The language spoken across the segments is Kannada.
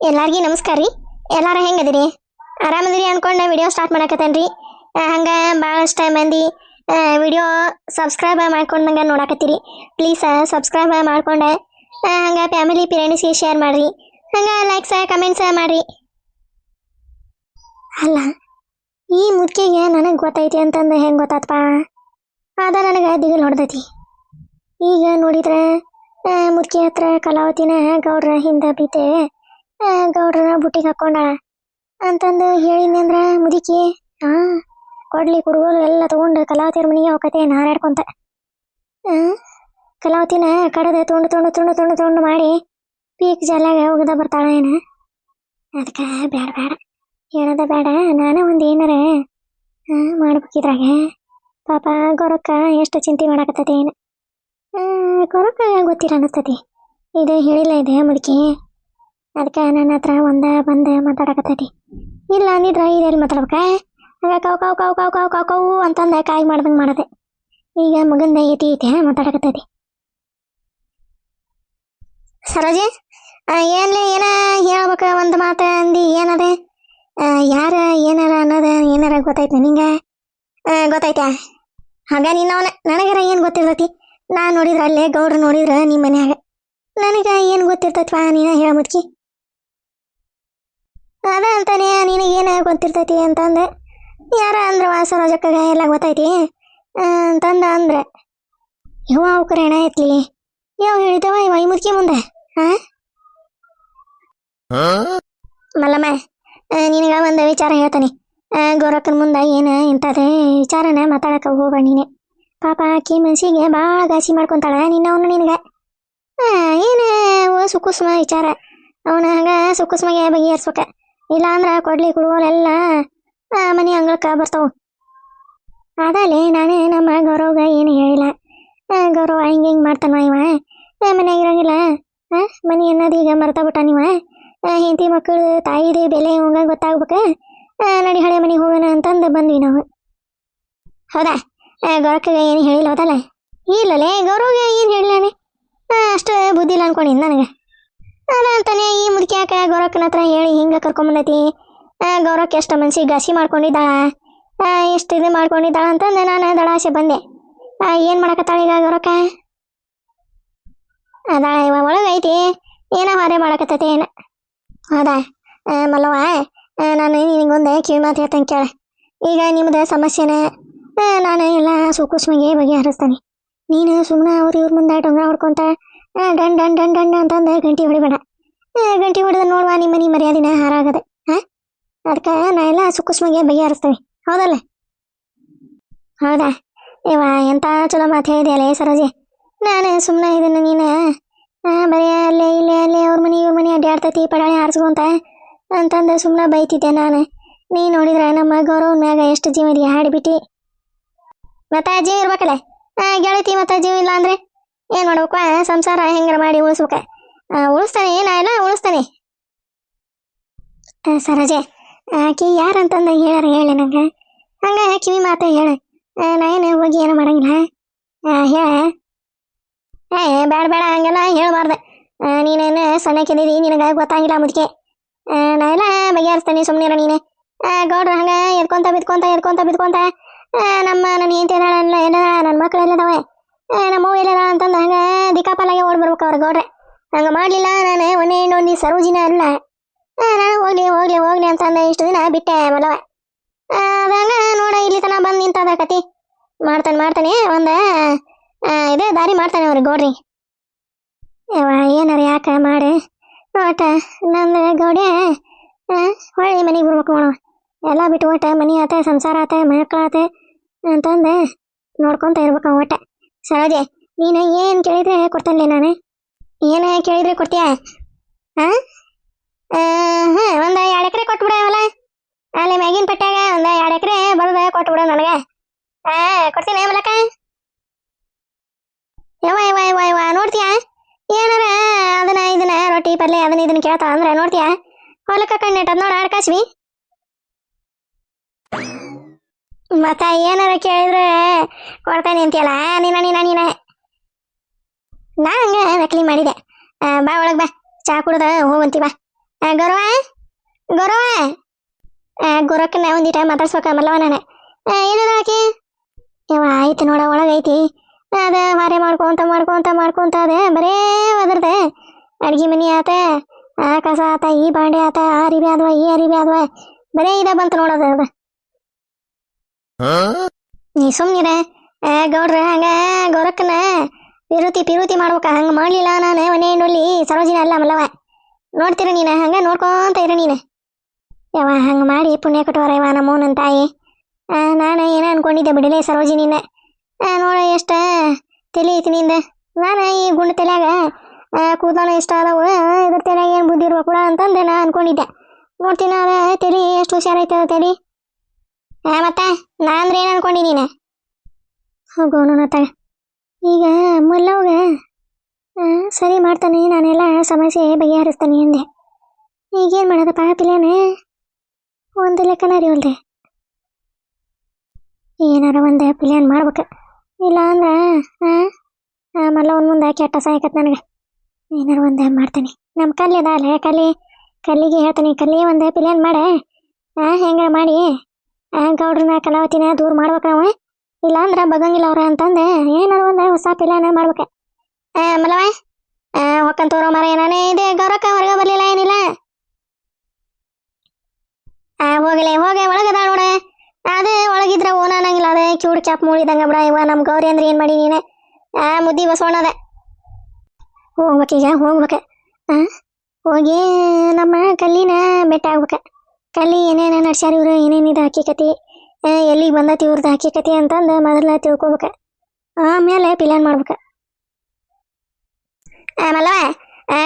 ಎಲ್ಲಾರ್ಗಿ ನಮಸ್ಕಾರ ರೀ. ಎಲ್ಲಾರ ಹೆಂಗದಿರಿ? ಆರಾಮದಿರಿ ಅನ್ಕೊಂಡೆ ವಿಡಿಯೋ ಸ್ಟಾರ್ಟ್ ಮಾಡಕತ್ತೇನ್ರಿ. ಹಂಗ ಭಾಳಷ್ಟು ಮಂದಿ ವಿಡಿಯೋ ಸಬ್ಸ್ಕ್ರೈಬ್ ಮಾಡ್ಕೊಂಡಂಗೆ ನೋಡಕತ್ತೀರಿ. ಪ್ಲೀಸ್ ಸಬ್ಸ್ಕ್ರೈಬ್ ಮಾಡ್ಕೊಂಡೆ ಹಂಗೆ ಫ್ಯಾಮಿಲಿ ಫ್ರೆಂಡ್ಸ್ಗೆ ಶೇರ್ ಮಾಡಿರಿ. ಹಂಗೆ ಲೈಕ್ಸ್ ಕಮೆಂಟ್ಸ್ ಮಾಡಿರಿ. ಅಲ್ಲ, ಈ ಮುದ್ಕಿಗೆ ನನಗೆ ಗೊತ್ತೈತಿ ಅಂತಂದು ಹೆಂಗೆ ಗೊತ್ತಾತಪ್ಪ? ಅದ ನನಗೆ ದಿಗಿಲ್ ಹೊಡೆದೈತಿ. ಈಗ ನೋಡಿದ್ರೆ ಮುದ್ಕಿ ಹತ್ರ ಕಲಾವತಿನ ಗೌಡ್ರ ಹಿಂದೆ ಬಿದ್ದೆ ಗೌಡ್ರನ ಬುಟ್ಟಿಗೆ ಹಾಕೊಂಡಾಳ ಅಂತಂದು ಹೇಳಿದ್ನಿ ಅಂದ್ರ ಮುದುಕಿ ಕೊಡ್ಲಿ ಕುಡುಗೋಲು ಎಲ್ಲ ತಗೊಂಡು ಕಲಾವತಿಯರ ಮನೆಗೆ ಹೋಗತ್ತೆ ಹಾರಾಡ್ಕೊಂತ. ಕಲಾವತಿನ ಕಡದ ತುಂಡು ತುಂಡು ತುಂಡು ತುಂಡು ತುಂಡು ಮಾಡಿ ಪೀಕ್ ಜಲ್ಲಾಗ ಹೋಗದ ಬರ್ತಾಳ ಏನ? ಅದಕ್ಕೆ ಬೇಡ ಬೇಡ ಹೇಳೋದ ಬೇಡ. ನಾನು ಒಂದು ಏನಾರ ಮಾಡ್ಬೇಕಿದ್ರಾಗ ಪಾಪ ಗೊರಕ್ಕ ಎಷ್ಟು ಚಿಂತೆ ಮಾಡಕತ್ತತಿ ಏನು. ಗೊರಕ್ಕ ಗೊತ್ತಿಲ್ಲ ಅನ್ನಿಸ್ತತಿ ಇದು ಹೇಳಿಲ್ಲ ಇದೆ ಮುದುಕಿ. ಅದಕ್ಕೆ ನನ್ನ ಹತ್ರ ಬಂದೆ ಮಾತಾಡಕತ್ತೈತಿ. ಇಲ್ಲ ಅಂದಿದ್ರ ಇದೆಲ್ಲಿ ಮಾತಾಡ್ಬೇಕ? ಹಂಗ cow cow cow cow cow cow cow ಅಂತಂದ ಕಾಯಿ ಮಾಡ್ದಂಗೆ ಮಾಡದೆ. ಈಗ ಮಗಂದ ಐತಿ ಮಾತಾಡಕತ್ತೈತಿ. ಸರೋಜಿ, ಏನ್ಲಿ ಏನ ಹೇಳ್ಬೇಕ? ಒಂದು ಮಾತು ಅಂದಿ ಏನದ? ಯಾರ ಏನಾರ ಅನ್ನೋದು ಏನಾರ ಗೊತ್ತೈತಿ ನಿಂಗೆ? ಗೊತ್ತೈತಾ? ಹಾಗ ನಿನ್ನವನ ನನಗರ ಏನು ಗೊತ್ತಿರ್ತೈತಿ? ನಾನು ನೋಡಿದ್ರ ಅಲ್ಲೇ ಗೌಡ್ರು ನೋಡಿದ್ರ ನಿಮ್ಮ ಮನ್ಯಾಗ ನನಗೆ ಏನು ಗೊತ್ತಿರ್ತೈತಿವಾ? ನೀನ ಹೇಳ ಮುದ್ಕಿ. ಅದ ಅಂತಾನೆ ನಿನಗೇನು ಗೊತ್ತಿರ್ತೈತಿ ಅಂತಂದೆ. ಯಾರ ಅಂದ್ರವ ಸರೋಜಕ್ಕಗ ಎಲ್ಲ ಗೊತ್ತೈತಿ ಅಂತಂದ ಅಂದ್ರೆ ಇವ ಅವಕರ ಹೆಣ ಎತ್ಲಿ ಯಾವ ಹೇಳಿದವ ಇವ ಈ ಮುದ್ಕಿ ಮುಂದೆ. ಮಲ್ಲಮ್ಮ, ನಿನಗ ಒಂದು ವಿಚಾರ ಹೇಳ್ತಾನೆ. ಗೌರಕ್ಕನ ಮುಂದೆ ಏನು ಇಂಥದೇ ವಿಚಾರನ ಮಾತಾಡಕ ಹೋಗ್ಬೇಡ ನೀನೆ. ಪಾಪ ಆಕಿ ಮನ್ಸಿಗೆ ಭಾಳ ಗಾಸಿ ಮಾಡ್ಕೊಂತಾಳ ನಿನ್ನವನು ನಿನಗೆ. ಏನು ಸುಕುಸ್ಮ ವಿಚಾರ ಅವನ ಹಂಗ ಸುಕುಸ್ಮಗೆ ಬಗೆಹರಿಸ್ಬೇಕ. ಇಲ್ಲ ಅಂದ್ರೆ ಕೊಡ್ಲಿ ಕುಡುಗೋಲೆಲ್ಲ ಮನೆ ಅಂಗಳಕ್ಕೆ ಬರ್ತಾವ. ಅದಲ್ಲೇ ನಾನು ನಮ್ಮ ಗೌರವ್ಗ ಏನು ಹೇಳಿಲ್ಲ. ಗೌರವ ಹಿಂಗೆ ಮಾಡ್ತಾನ ಇವ ಮನ್ಯಾಗ ಇರಂಗಿಲ್ಲ. ಮನೆ ಅನ್ನೋದು ಈಗ ಮರ್ತಾ ಬಿಟ್ಟ ನೀವ. ಹೆಂಡತಿ ಮಕ್ಕಳು ತಾಯಿದು ಬೆಲೆ ಹೋಗ ಗೊತ್ತಾಗ್ಬೇಕು. ನಡಿ ಹಳೆ ಮನೆಗೆ ಹೋಗೋಣ ಅಂತಂದು ಬಂದ್ವಿ ನಾವು. ಹೌದಾ? ಗೌರಕ್ಕಗೆ ಏನು ಹೇಳಿಲ್ಲ ಹೌದಲ್ಲ? ಇಲ್ಲಲೇ ಗೌರವ್ಗೆ ಏನು ಹೇಳಿಲ್ಲಾನೆ. ಅಷ್ಟು ಬುದ್ಧಿ ಇಲ್ಲ ಅನ್ಕೊಂಡಿನಿ ನನಗೆ. ಅದ ಅಂತಾನೆ ಈ ಮುದುಕಿ ಯಾಕೆ ಗೌರಕ್ಕನ ಹತ್ರ ಹೇಳಿ ಹಿಂಗೆ ಕರ್ಕೊಂಬಂದೈತಿ. ಗೌರಕ್ಕೆ ಎಷ್ಟು ಮನ್ಸಿಗೆ ಗಾಸಿ ಮಾಡ್ಕೊಂಡಿದ್ದಾಳ, ಎಷ್ಟು ಇದು ಮಾಡ್ಕೊಂಡಿದ್ದಾಳ ಅಂತಂದು ನಾನು ದಡಾಸೆ ಬಂದೆ. ಏನು ಮಾಡಕತ್ತಾಳ ಈಗ ಗೌರಕ್ಕ? ಅದಾಳ ಇವ ಒಳಗೈತಿ ಏನೋ ಹಾರೆ ಮಾಡಕತ್ತೈತಿ ಏನು. ಹೌದಾ ಮಲ್ಲವ್ವ, ನಾನು ನಿನಗೊಂದು ಕಿವಿ ಮಾತು ಹೇಳ್ತಂಗೆ ಕೇಳ. ಈಗ ನಿಮ್ಮದು ಸಮಸ್ಯೆನ ನಾನು ಎಲ್ಲ ಸುಕುಸ್ಮಿಗೆ ಬಗೆಹರಿಸ್ತಾನೆ. ನೀನು ಸುಮ್ಮನೆ ಇವ್ರ ಮುಂದೆ ಡೊಂಗ್ರ ಹೊಡ್ಕೊಂತ ಡನ್ ಡನ್ ಡನ್ ಡನ್ ಅಂತಂದು ಗಂಟಿ ಹೊಡಿಬೇಡ. ಗಂಟಿ ಹೊಡೆದ ನೋಡುವ ನಿಮ್ಮ ಮನೆ ಮರ್ಯಾದಿನ ಹಾರಾಗದೆ. ಅದಕ್ಕೆ ನಾ ಎಲ್ಲ ಸುಕುಸ್ಮಿಗೆ ಬಗೆಹರಿಸ್ತೇವೆ ಹೌದಲ್ಲ? ಹೌದಾ ಇವ ಎಂಥ ಚಲೋ ಮಾತು ಹೇಳಿದೆಯಲ್ಲ ಸರೋಜಿ. ನಾನು ಸುಮ್ಮನೆ ಇದನ್ನು ನೀನು ಬರೀ ಅಲ್ಲೇ ಇಲ್ಲೇ ಅಲ್ಲೇ ಅವ್ರ ಮನೆ ಇವ್ರ ಮನೆ ಅಡ್ಡಾಡ್ತೈತಿ ಪಡಾಳೆ ಹಾರಿಸ್ಕೊಂತ ಅಂತಂದು ಸುಮ್ಮನೆ ಬೈತಿದ್ದೆ ನಾನು. ನೀ ನೋಡಿದ್ರೆ ನಮ್ಮ ಗೌರವನ ಮ್ಯಾಗ ಎಷ್ಟು ಜೀವ ಇದೆಯಾ ಹಾಡಿಬಿಟ್ಟು. ಮತ್ತೆ ಜೀವ ಇರ್ಬೇಕಲ್ಲ ಗೆಳತಿ. ಮತ್ತೆ ಜೀವ ಇಲ್ಲ ಅಂದರೆ ಏನು ಮಾಡ್ಬೇಕು? ಸಂಸಾರ ಹೆಂಗಾರ ಮಾಡಿ ಉಳಿಸ್ಬೇಕ. ಉಳಿಸ್ತಾನೆ ನಾ ಎಲ್ಲ ಉಳಿಸ್ತಾನೆ. ಸರೋಜೆ, ಆಕಿ ಯಾರಂತಂದು ಹೇಳಾರ ಹೇಳಿ ನಂಗೆ. ಹಂಗೆ ಕಿವಿ ಮಾತ ಹೇಳ. ನಾ ಏನು ಹೋಗಿ ಏನೋ ಮಾಡಂಗಿಲ್ಲ. ಹೇಳ. ಬೇಡ ಬೇಡ ಹಂಗೆಲ್ಲ ಹೇಳ್ಬಾರ್ದು. ನೀನೇನು ಸಣ್ಣಕ್ಕಿದ್ದೀರಿ, ನಿನಗೆ ಗೊತ್ತಾಗಿಲ್ಲ ಮುದುಕೆ. ನಾ ಎಲ್ಲ ಬಗೆಹರಿಸ್ತಾನೆ ಸುಮ್ಮನಿರ ನೀನೆ. ಗೌಡ್ರು ಹಂಗೆ ಎದ್ಕೊಂತ ನನ್ನ ಹೆಂಡತಿ ಎಲ್ಲ ನನ್ನ ಮಕ್ಕಳು ಎಲ್ಲದಾವೆ, ನಮ್ಮವು ಎಲ್ಲದ ಅಂತಂದು ಹಂಗೆ ದಿಕ್ಕಾಪಾಲಾಗೆ ಓಡ್ ಬರ್ಬೇಕು ಅವ್ರ ಗೌಡ್ರೆ. ಹಂಗೆ ಮಾಡಲಿಲ್ಲ ನಾನು ಒಂದೇ ಸರೋಜಿನ ಅಲ್ಲ. ನಾನು ಹೋಗ್ಲಿ ಅಂತಂದು ಇಷ್ಟು ದಿನ ಬಿಟ್ಟೆ ಮಲ್ಲವ. ಅದಂಗ ನೋಡ ಇಲ್ಲಿ ತನ ಬಂದು ನಿಂತದ ಕತಿ. ಮಾಡ್ತಾನೆ ಒಂದು ಇದೇ ದಾರಿ ಮಾಡ್ತಾನೆ ಅವ್ರಿಗೆ ಗೌಡ್ರಿ. ಏನಾರ ಯಾಕೆ ಮಾಡಿ ಒಟ್ಟ ನಂದು ಗೌಡೆ ಹೊಳ್ಳಿ ಮನೆಗೆ ಬರ್ಬೇಕು ನೋಡುವ. ಎಲ್ಲ ಬಿಟ್ಟು ಒಟ್ಟ ಮನೆ ಆತ ಸಂಸಾರ ಆತ ಮಕ್ಕಳಾತ ಅಂತಂದು ನೋಡ್ಕೊತ ಇರ್ಬೇಕು ಒಟ್ಟ. ಸರೋಜೆ, ನೀನು ಏನು ಕೇಳಿದ್ರೆ ಕೊಡ್ತಾನೆ ನಾನು. ಏನು ಕೇಳಿದ್ರೆ ಕೊಡ್ತೀಯ? ಒಂದು 2 ಎಕರೆ ಕೊಟ್ಬಿಡವಲ್ಲ ಅಲ್ಲಿ ಮ್ಯಾಗಿನ ಪಟ್ಟ್ಯಾಗ. ಒಂದು 2 ಎಕರೆ ಬರೋದ ಕೊಟ್ಬಿಡ ನನಗೆ. ಕೊಡ್ತೀನಿ ಮಲಕ. ಯವ್ವ ನೋಡ್ತೀಯ ಏನಾರ ಇದನ್ನ ರೊಟ್ಟಿ ಪಲ್ಲೆ ಇದನ್ನ ಕೇಳ್ತಾ ಅಂದ್ರೆ ನೋಡ್ತೀಯ ಹೊಲಕ್ಕ ಕಣ್ಣಿಟ್ಟದ್ ನೋಡ ಆಡ್ಕಾಸ್ವಿ. ಮತ್ತ ಏನಾರ ಕೇಳಿದ್ರೆ ಕೊಡ್ತಾನೆ ಅಂತೀಯಲ್ಲ ನೀನ ನಾ ಹಂಗೆ ನಕಲಿ ಮಾಡಿದೆ. ಬಾ ಒಳಗೆ ಬಾ, ಚಾ ಕುಡ್ದ ಹೋಗಂತೀವ. ಗೌರವ ಗೌರವ ಗುರಕ್ಕನ ಒಂದಿಟ ಮಾತಾಡ್ಸ್ಬೇಕ ಮಲ್ಲವ ನಾನು ಏನಿಲ್ಲ ಆಕಿ ಯಾವ ಆಯ್ತು ನೋಡ ಒಳಗೈತಿ ಅದ ಮಾರೆ ಮಾಡ್ಕೊಂತ ಅದೇ ಬರೇ ಒದರ್ದೆ ಅಡ್ಗೆ ಮನಿ ಆತ ಆ ಕಸ ಆತ ಈ ಬಾಂಡೆ ಆತ ಆ ಅರಿಬಿ ಆದ್ವ ಈ ಅರಿಬಿ ಆದ್ವ ಬರೇ ಇದ ಬಂತು ನೋಡೋದು ಅದ ನೀ ಸುಮ್ನಿರ ಗೌಡ್ರ ಹಂಗ ಗೌರಕ್ಕನ ಪಿರುತಿ ಮಾಡ್ಬೇಕ ಹಂಗ ಮಾಡ್ಲಿಲ್ಲ ನಾನು ಮನೆ ಹೆಣ್ಣೊಲ್ಲಿ ಸರೋಜಿನ ಅಲ್ಲ ಮಲ್ಲವ ನೋಡ್ತೀರ ನೀನ ಹಂಗ ನೋಡ್ಕೊಂತ ಇರ ನೀನು ಯಾವ ಹಂಗ ಮಾಡಿ ಪುಣ್ಯ ಕಟ್ಟುವರ ಇವ ನಮ್ಮವನ ತಾಯಿ ನಾನು ಏನ ಅನ್ಕೊಂಡಿದ್ದೆ ಬಿಡಲೇ ಸರೋಜಿನಿನ ನೋಡ ಎಷ್ಟ ತಲೆ ಐತಿ ನಿಂದ ನಾನು ಈ ಗುಂಡು ತಲೆಯಾಗ ಕೂದಲ ಇಷ್ಟ ಅದಾವು ಇದ್ರ ತಲೆಯಾಗ ಏನು ಬುದ್ಧಿ ಇರ್ಬೇಕು ಕೂಡ ಅಂತಂದೆ ನಾ ಅನ್ಕೊಂಡಿದ್ದೆ ನೋಡ್ತೀನಿ ಅದ ತಲೆ ಎಷ್ಟು ಹುಷಾರೈತೆ ಅದ ತಲೆ ಮತ್ತೆ ನಾ ಅಂದ್ರೆ ಏನು ಅನ್ಕೊಂಡಿ ನೀನು ಹೋಗೋಣ ತಗ ಈಗ ಮಲ್ಲವ್ಗ ಸರಿ ಮಾಡ್ತಾನೆ ನಾನೆಲ್ಲ ಸಮಸ್ಯೆ ಬಗೆಹರಿಸ್ತಾನೆ ಅಂದೆ ಈಗೇನು ಮಾಡೋದು ಪಾಪಿಲೇನೆ ಒಂದು ಲೆಕ್ಕನ ಅರಿವಲ್ದೆ ಏನಾರ ಒಂದು ಪ್ಲ್ಯಾನ್ ಮಾಡ್ಬೇಕು ಇಲ್ಲ ಅಂದ್ರೆ ಮಲ್ಲವನ ಮುಂದೆ ಕೆಟ್ಟ ಸಾಯಕತ್ ನನಗೆ ಏನಾರ ಒಂದು ಮಾಡ್ತಾನೆ ನಮ್ಮ ಕಲ್ಲಿ ಅದಾಲೆ ಕಲ್ಲಿಗೆ ಹೇಳ್ತಾನೆ ಕಲ್ಲಿ ಒಂದು ಪ್ಲ್ಯಾನ್ ಮಾಡೆ ಹೆಂಗ ಮಾಡಿ ಗೌಡ್ರನ್ನ ಕಲಾವತಿನ ದೂರ ಮಾಡ್ಬೇಕು ನಾವು ಇಲ್ಲ ಅಂದ್ರೆ ಬಗಂಗಿಲ್ಲ ಅವ್ರ ಅಂತಂದೆ ಏನಾರ ಒಂದು ಹೊಸ ಪ್ಲ್ಯಾನ್ ಮಾಡ್ಬೇಕು ಮಲ್ಲವ ಹೊಕ್ಕಂತವ್ರ ಮರ ಏನಾನೇ ಇದೆ ಗೌರಕ್ಕ ಹೊರಗೆ ಬರಲಿಲ್ಲ ಏನಿಲ್ಲ ಹೋಗಲೇ ಹೋಗೆ ಒಳಗದ ನೋಡ ಅದೇ ಒಳಗಿದ್ರ ಓನ ಅನ್ನಂಗಿಲ್ಲ ಅದೇ ಕ್ಯೂಡ್ ಕ್ಯಾಪ್ ಮೂಡಿದಂಗ ಬಿಡ ಇವ ನಮ್ಮ ಗೌರಿ ಅಂದ್ರೆ ಏನು ಮಾಡಿ ನೀನೆ ಮುದ್ದಿ ಬಸವಣ್ಣದ ಹೋಗ್ಬೇಕೀಗ ಹೋಗ್ಬೇಕ ಹೋಗಿ ನಮ್ಮ ಕಲ್ಲಿನ ಬೆಟ್ಟ ಆಗ್ಬೇಕ ಕಲ್ಲಿ ಏನೇನು ನಡ್ಸ್ಯಾರ ಇವ್ರು ಏನೇನಿದು ಹಕ್ಕಿಕತಿ ಎಲ್ಲಿಗೆ ಬಂದತಿ ಇವ್ರದ್ದು ಹಕ್ಕಿಕತಿ ಅಂತಂದು ಮೊದಲ ತಿಳ್ಕೊಬೇಕ ಆಮೇಲೆ ಪ್ಲ್ಯಾನ್ ಮಾಡ್ಬೇಕ ಮಲ್ಲವ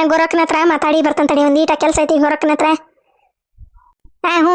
ಗೊರಕ್ಕನ ಹತ್ರ ಮಾತಾಡಿ ಬರ್ತಂತಡಿ ಒಂದು ಈಟ ಕೆಲಸ ಐತಿ ಗೊರಕ್ಕನ ಹತ್ರ ಹ್ಞೂ